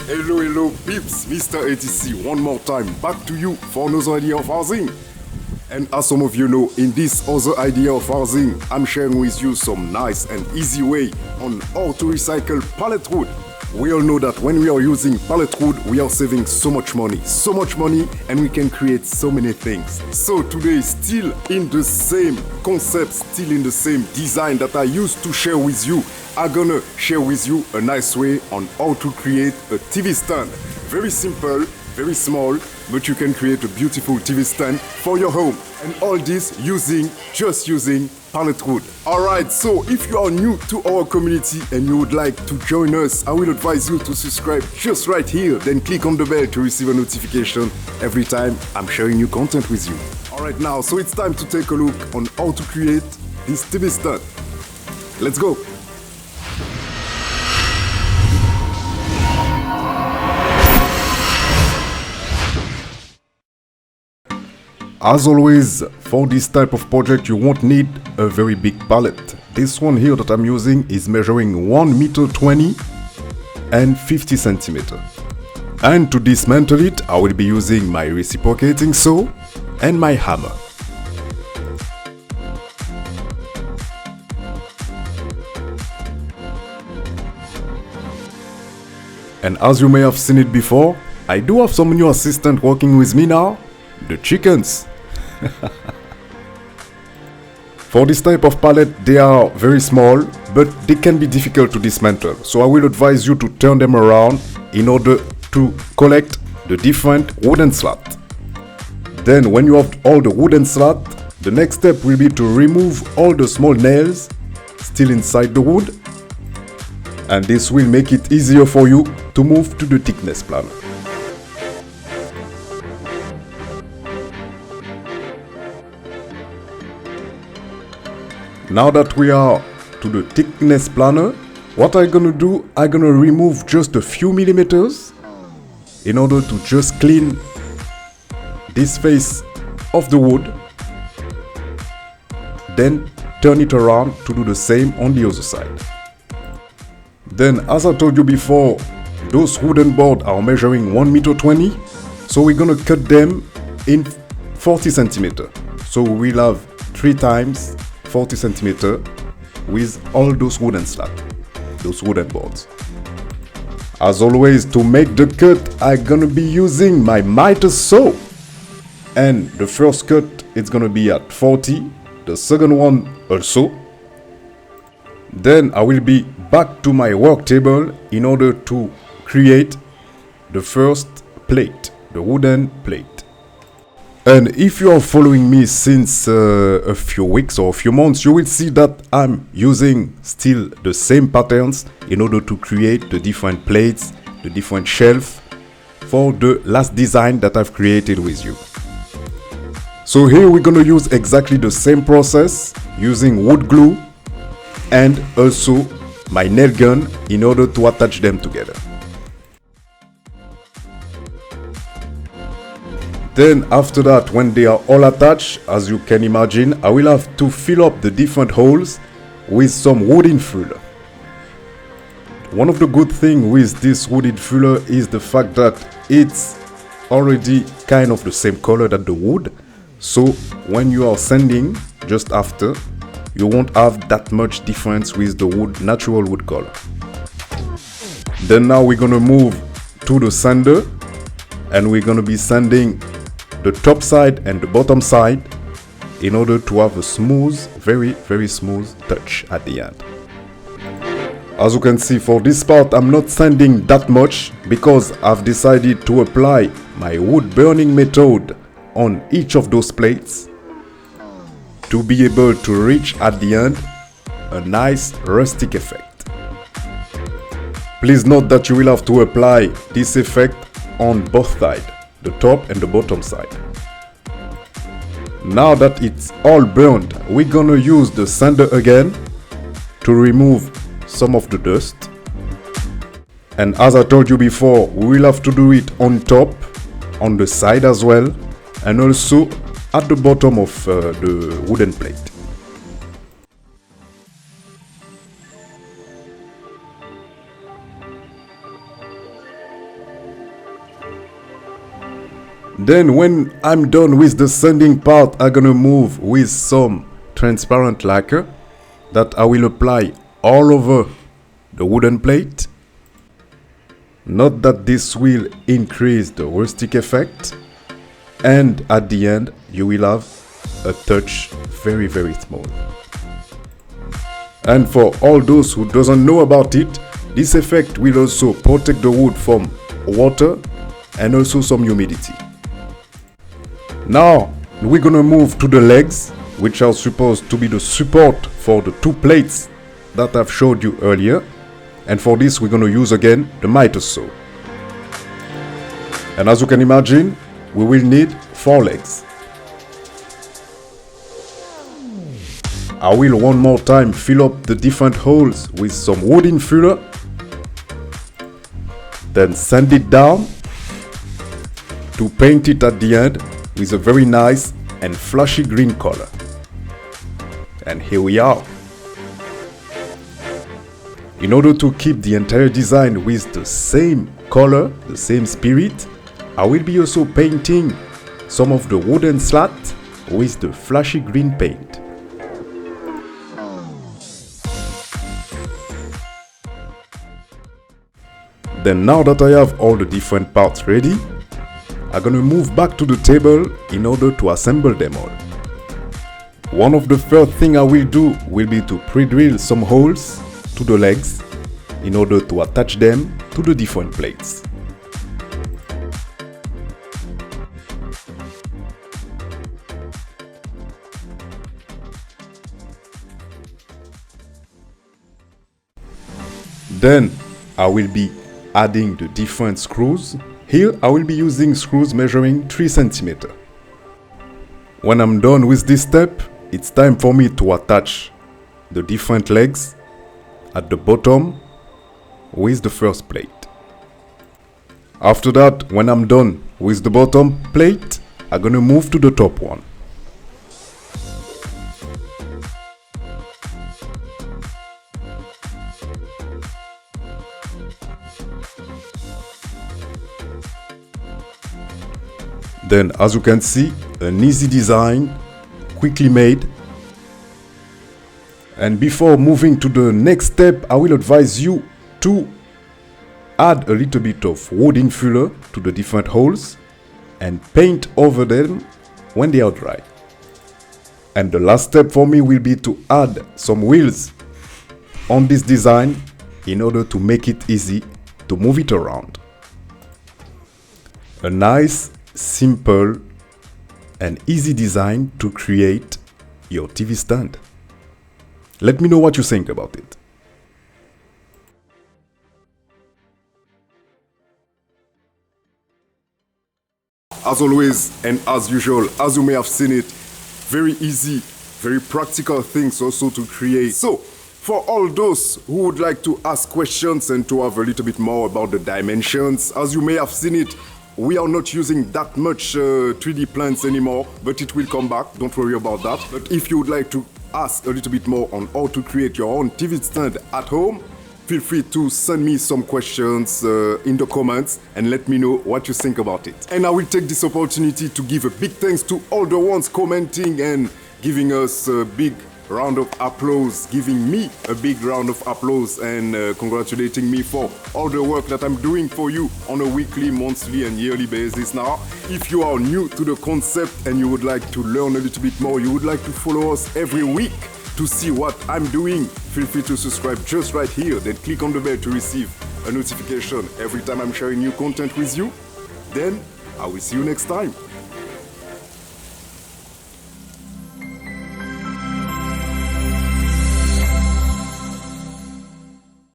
Hello, hello, peeps, Mr. ATC, one more time, back to you for another idea of housing. And as some of you know, in this other idea of housing, I'm sharing with you some nice and easy way on how to recycle pallet wood. We all know that when we are using pallet wood, we are saving so much money, and we can create so many things. So today, still in the same concept, still in the same design that I used to share with you, I'm gonna share with you a nice way on how to create a TV stand. Very simple, very small, but you can create a beautiful TV stand for your home. And all this just using pallet wood. Alright, so if you are new to our community and you would like to join us, I will advise you to subscribe just right here. Then click on the bell to receive a notification every time I'm sharing new content with you. Alright now, so it's time to take a look on how to create this TV stand. Let's go! As always, for this type of project you won't need a very big pallet. This one here that I'm using is measuring 1.20 meters and 50 centimeters. And to dismantle it, I will be using my reciprocating saw and my hammer. And as you may have seen it before, I do have some new assistant working with me now, the chickens. For this type of pallet, they are very small, but they can be difficult to dismantle. So I will advise you to turn them around in order to collect the different wooden slats. Then when you have all the wooden slats, the next step will be to remove all the small nails still inside the wood. And this will make it easier for you to move to the thickness planner. Now that we are to the thickness planner, what I'm gonna do, I'm gonna remove just a few millimeters in order to just clean this face of the wood. Then turn it around to do the same on the other side. Then, as I told you before, those wooden boards are measuring 1.20 meters, so we're gonna cut them in 40 centimeters. So we'll have 3 times 40 centimeters with all those wooden slats, those wooden boards. As always, to make the cut, I'm gonna be using my miter saw. And the first cut, it's gonna be at 40, the second one also. Then I will be back to my work table in order to create the first plate, the wooden plate. And if you are following me since a few weeks or a few months, you will see that I'm using still the same patterns in order to create the different plates, the different shelves for the last design that I've created with you. So here we're gonna use exactly the same process using wood glue and also my nail gun in order to attach them together. Then after that, when they are all attached, as you can imagine, I will have to fill up the different holes with some wooden filler. One of the good things with this wooden filler is the fact that it's already kind of the same color that the wood. So when you are sanding just after, you won't have that much difference with the wood, natural wood color. Then now we're gonna move to the sander and we're gonna be sanding the top side and the bottom side in order to have a smooth, very smooth touch at the end. As you can see, for this part I'm not sanding that much because I've decided to apply my wood burning method on each of those plates to be able to reach at the end a nice rustic effect. Please note that you will have to apply this effect on both sides, the top and the bottom side. Now that it's all burned, we're gonna use the sander again to remove some of the dust. And as I told you before, we will have to do it on top, on the side as well, and also at the bottom of the wooden plate. Then when I'm done with the sanding part, I'm gonna move with some transparent lacquer that I will apply all over the wooden plate. Note that this will increase the rustic effect, and at the end you will have a touch very small. And for all those who doesn't know about it, this effect will also protect the wood from water and also some humidity. Now we're gonna move to the legs, which are supposed to be the support for the two plates that I've showed you earlier. And for this we're gonna use again the miter saw. And as you can imagine, we will need 4 legs. I will one more time fill up the different holes with some wooden filler, then sand it down to paint it at the end with a very nice and flashy green color. And here we are. In order to keep the entire design with the same color, the same spirit, I will be also painting some of the wooden slat with the flashy green paint. Then now that I have all the different parts ready, I'm gonna move back to the table in order to assemble them all. One of the first thing I will do will be to pre-drill some holes to the legs in order to attach them to the different plates. Then I will be adding the different screws. Here I will be using screws measuring 3 cm. When I'm done with this step, it's time for me to attach the different legs at the bottom with the first plate. After that, when I'm done with the bottom plate, I'm gonna move to the top one. Then, as you can see, an easy design, quickly made. And before moving to the next step, I will advise you to add a little bit of wooden filler to the different holes and paint over them when they are dry. And the last step for me will be to add some wheels on this design in order to make it easy to move it around. A nice, simple and easy design to create your TV stand. Let me know what you think about it. As always and as usual, as you may have seen it, very easy, very practical things also to create. So, for all those who would like to ask questions and to have a little bit more about the dimensions, as you may have seen it, we are not using that much 3D plans anymore, but it will come back, don't worry about that. But if you would like to ask a little bit more on how to create your own TV stand at home, feel free to send me some questions in the comments and let me know what you think about it. And I will take this opportunity to give a big thanks to all the ones commenting and giving us a big round of applause, giving me a big round of applause and congratulating me for all the work that I'm doing for you on a weekly, monthly and yearly basis. Now, if you are new to the concept and you would like to learn a little bit more, you would like to follow us every week to see what I'm doing, feel free to subscribe just right here, then click on the bell to receive a notification every time I'm sharing new content with you. Then I will see you next time.